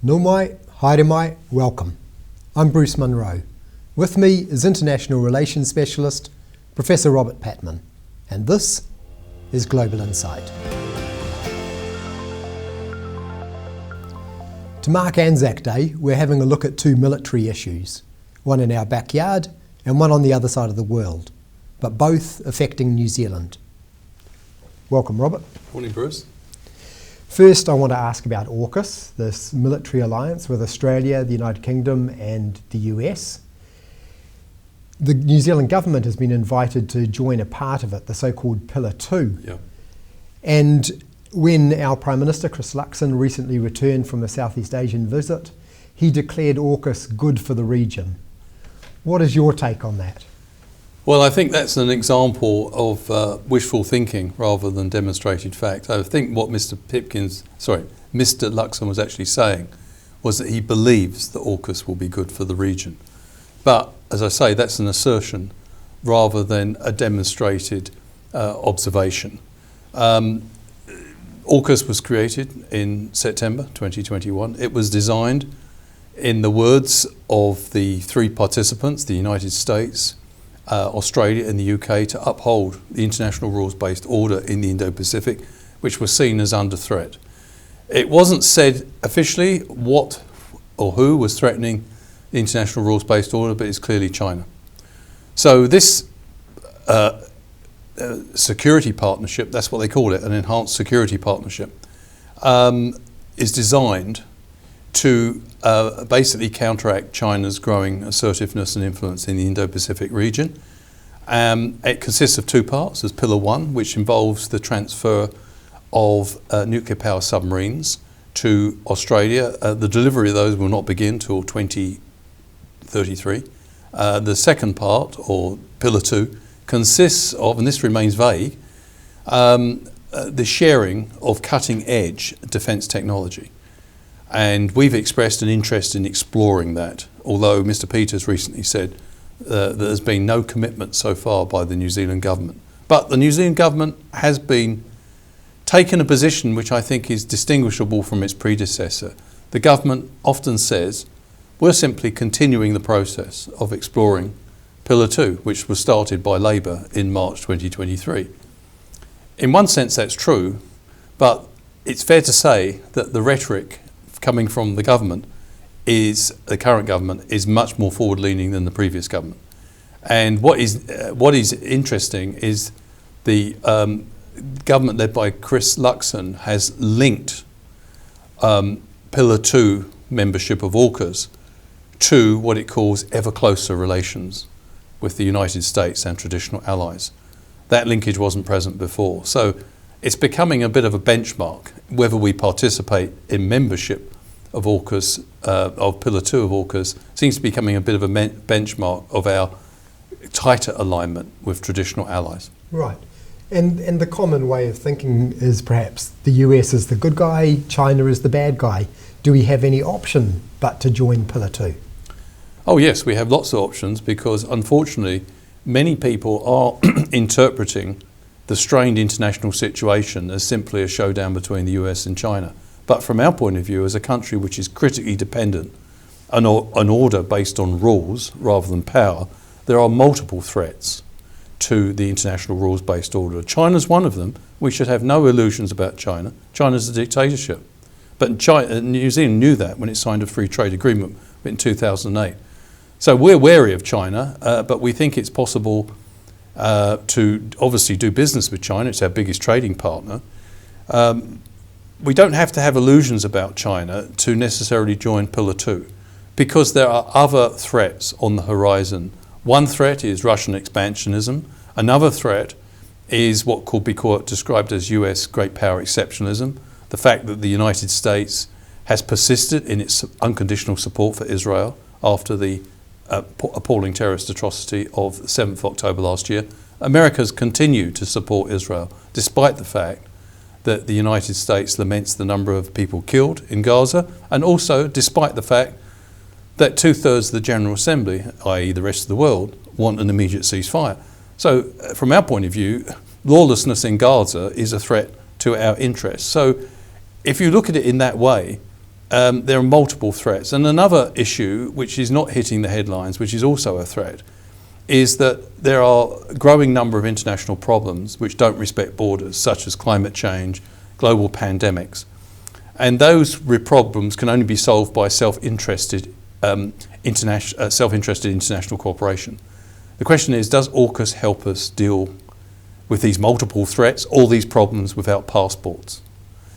Nau mai, haere mai, welcome. I'm Bruce Munro. With me is International Relations Specialist, Professor Robert Patman, and this is Global Insight. To mark Anzac Day, we're having a look at two military issues, one in our backyard and one on the other side of the world, but both affecting New Zealand. Welcome, Robert. Morning, Bruce. First, I want to ask about AUKUS, this military alliance with Australia, the United Kingdom and the US. The New Zealand government has been invited to join a part of it, the so-called Pillar 2. Yeah. And when our Prime Minister, Chris Luxon, recently returned from a Southeast Asian visit, he declared AUKUS good for the region. What is your take on that? Well, I think that's an example of wishful thinking rather than demonstrated fact. I think what Mr. Luxon was actually saying was that he believes that AUKUS will be good for the region. But, as I say, that's an assertion rather than a demonstrated observation. AUKUS was created in September 2021. It was designed, in the words of the three participants, the United States, Australia and the UK, to uphold the international rules-based order in the Indo-Pacific, which was seen as under threat. It wasn't said officially what or who was threatening the international rules-based order, but it's clearly China. So this security partnership, that's what they call it, an enhanced security partnership, is designed to basically counteract China's growing assertiveness and influence in the Indo-Pacific region. It consists of two parts. There's Pillar 1, which involves the transfer of nuclear power submarines to Australia. The delivery of those will not begin till 2033. The second part, or Pillar 2, consists of, and this remains vague, the sharing of cutting-edge defence technology. And we've expressed an interest in exploring that, although Mr. Peters recently said that there's been no commitment so far by the New Zealand government. But the New Zealand government has been taken a position which I think is distinguishable from its predecessor. The government often says, we're simply continuing the process of exploring Pillar 2, which was started by Labour in March 2023. In one sense that's true, but it's fair to say that the rhetoric coming from the government the current government is much more forward-leaning than the previous government. And what is interesting is the government led by Chris Luxon has linked Pillar 2 membership of AUKUS to what it calls ever closer relations with the United States and traditional allies. That linkage wasn't present before. So it's becoming a bit of a benchmark whether we participate in membership of AUKUS, of Pillar 2 of AUKUS, seems to be becoming a bit of a benchmark of our tighter alignment with traditional allies. Right. And the common way of thinking is perhaps the US is the good guy, China is the bad guy. Do we have any option but to join Pillar 2? Oh yes, we have lots of options because unfortunately many people are interpreting the strained international situation as simply a showdown between the US and China. But from our point of view, as a country which is critically dependent on an order based on rules rather than power, there are multiple threats to the international rules-based order. China's one of them. We should have no illusions about China. China's a dictatorship. But New Zealand knew that when it signed a free trade agreement in 2008. So we're wary of China, but we think it's possible to obviously do business with China. It's our biggest trading partner. We don't have to have illusions about China to necessarily join Pillar 2 because there are other threats on the horizon. One threat is Russian expansionism. Another threat is what could be described as US great power exceptionalism, the fact that the United States has persisted in its unconditional support for Israel after the appalling terrorist atrocity of 7th October last year. America's continued to support Israel despite the fact that the United States laments the number of people killed in Gaza, and also despite the fact that 2/3 of the General Assembly, i.e. the rest of the world, want an immediate ceasefire. So from our point of view, lawlessness in Gaza is a threat to our interests. So if you look at it in that way, there are multiple threats. And another issue, which is not hitting the headlines, which is also a threat, is that there are a growing number of international problems which don't respect borders, such as climate change, global pandemics. And those problems can only be solved by self-interested international cooperation. The question is, does AUKUS help us deal with these multiple threats, all these problems without passports?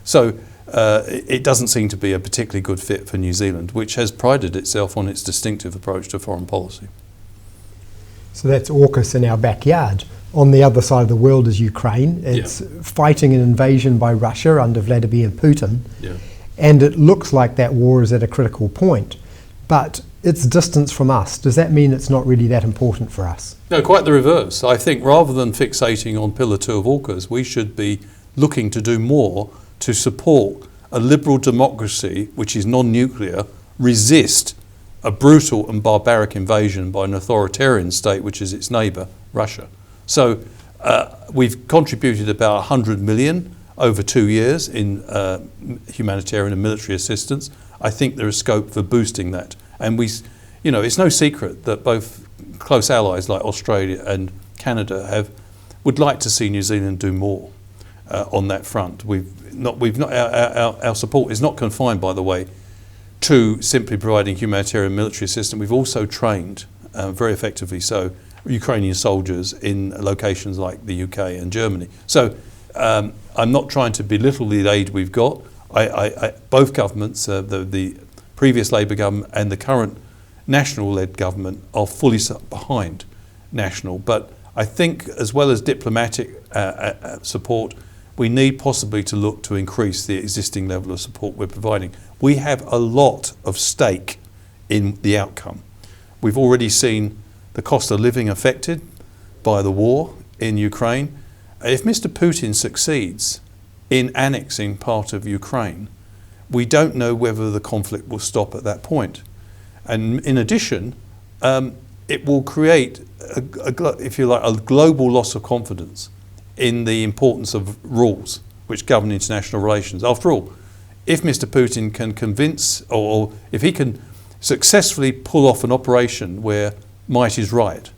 So it doesn't seem to be a particularly good fit for New Zealand, which has prided itself on its distinctive approach to foreign policy. So that's AUKUS in our backyard. On the other side of the world is Ukraine. It's fighting an invasion by Russia under Vladimir Putin. Yeah. And it looks like that war is at a critical point. But its distance from us, does that mean it's not really that important for us? No, quite the reverse. I think rather than fixating on Pillar 2 of AUKUS, we should be looking to do more to support a liberal democracy which is non-nuclear, resist a brutal and barbaric invasion by an authoritarian state which is its neighbour, Russia. So we've contributed about 100 million over 2 years in humanitarian and military assistance. I think there is scope for boosting that. And it's no secret that both close allies like Australia and Canada would like to see New Zealand do more on that front. Our support is not confined, by the way, to simply providing humanitarian military assistance. We've also trained very effectively Ukrainian soldiers in locations like the UK and Germany. So I'm not trying to belittle the aid we've got. Both governments, the previous Labour government and the current national-led government, are fully behind national. But I think, as well as diplomatic support, we need possibly to look to increase the existing level of support we're providing. We have a lot of stake in the outcome. We've already seen the cost of living affected by the war in Ukraine. If Mr. Putin succeeds in annexing part of Ukraine, we don't know whether the conflict will stop at that point. And in addition, it will create, if you like, a global loss of confidence in the importance of rules which govern international relations. After all, if Mr. Putin can convince, or if he can successfully pull off an operation where might is right,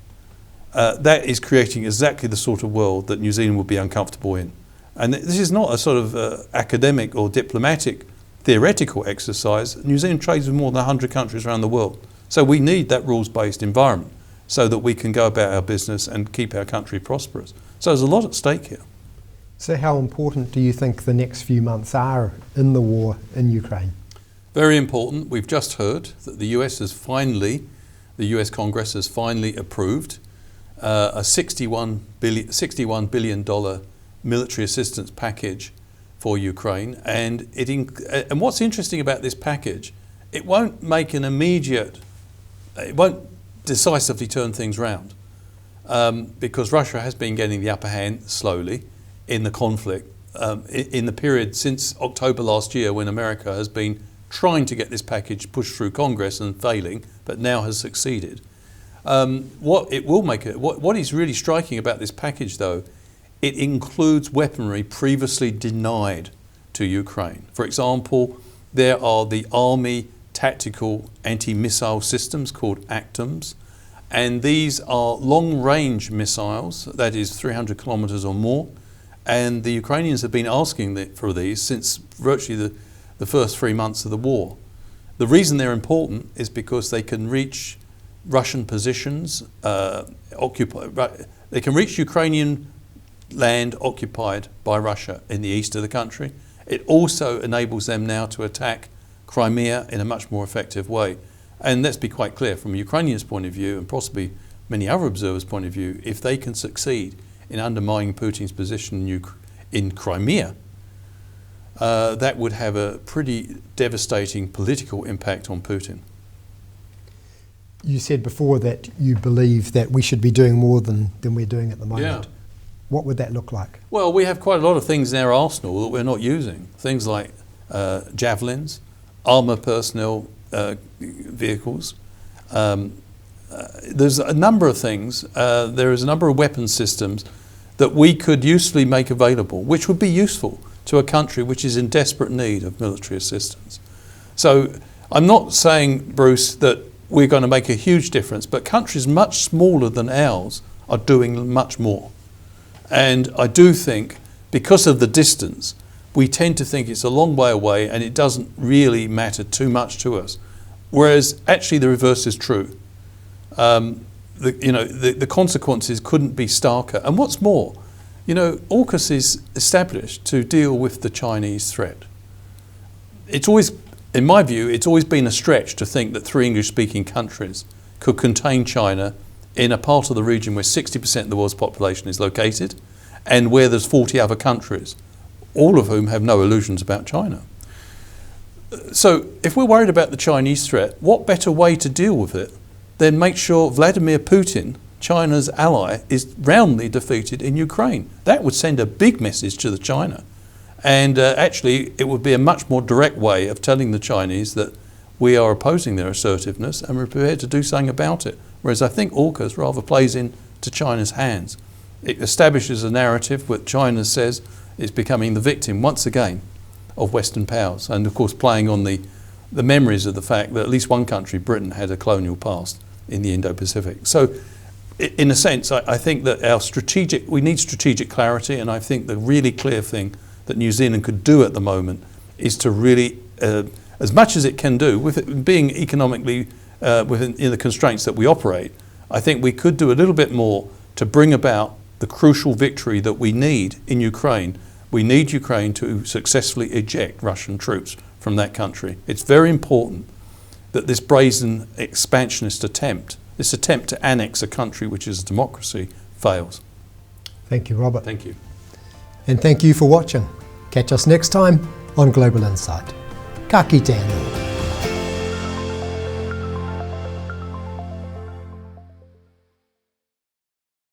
that is creating exactly the sort of world that New Zealand would be uncomfortable in. And this is not a sort of academic or diplomatic theoretical exercise. New Zealand trades with more than 100 countries around the world. So we need that rules-based environment so that we can go about our business and keep our country prosperous. So there's a lot at stake here. So how important do you think the next few months are in the war in Ukraine? Very important. We've just heard that the US Congress has finally approved a $61 billion military assistance package for Ukraine. And what's interesting about this package, it won't decisively turn things round because Russia has been getting the upper hand slowly in the conflict in the period since October last year, when America has been trying to get this package pushed through Congress and failing, but now has succeeded. What is really striking about this package, though, it includes weaponry previously denied to Ukraine. For example, there are the Army tactical anti-missile systems called ATACMS, and these are long-range missiles, that is 300 kilometers or more, and the Ukrainians have been asking for these since virtually the first 3 months of the war. The reason they're important is because they can reach Russian positions, they can reach Ukrainian land occupied by Russia in the east of the country. It also enables them now to attack Crimea in a much more effective way. And let's be quite clear, from a Ukrainians' point of view, and possibly many other observers' point of view, if they can succeed in undermining Putin's position in Crimea, that would have a pretty devastating political impact on Putin. You said before that you believe that we should be doing more than we're doing at the moment. Yeah. What would that look like? Well, we have quite a lot of things in our arsenal that we're not using. Things like javelins, armour personnel vehicles. There's a number of things. There is a number of weapon systems that we could usefully make available, which would be useful to a country which is in desperate need of military assistance. So I'm not saying, Bruce, that we're going to make a huge difference, but countries much smaller than ours are doing much more. And I do think, because of the distance, we tend to think it's a long way away and it doesn't really matter too much to us. Whereas actually the reverse is true. The consequences couldn't be starker. And what's more, AUKUS is established to deal with the Chinese threat. It's always, in my view, it's always been a stretch to think that 3 English-speaking countries could contain China in a part of the region where 60% of the world's population is located and where there's 40 other countries, all of whom have no illusions about China. So if we're worried about the Chinese threat, what better way to deal with it than make sure Vladimir Putin, China's ally, is roundly defeated in Ukraine? That would send a big message to China. And actually, it would be a much more direct way of telling the Chinese that we are opposing their assertiveness and we're prepared to do something about it. Whereas I think AUKUS rather plays into China's hands. It establishes a narrative which China says is becoming the victim once again of Western powers, and of course playing on the memories of the fact that at least one country, Britain, had a colonial past in the Indo-Pacific. So in a sense, I think that we need strategic clarity, and I think the really clear thing that New Zealand could do at the moment is to really, as much as it can do, with it being economically in the constraints that we operate, I think we could do a little bit more to bring about the crucial victory that we need in Ukraine. We need Ukraine to successfully eject Russian troops from that country. It's very important that this brazen expansionist attempt, this attempt to annex a country which is a democracy, fails. Thank you, Robert. Thank you. And thank you for watching. Catch us next time on Global Insight. Ka kite anō.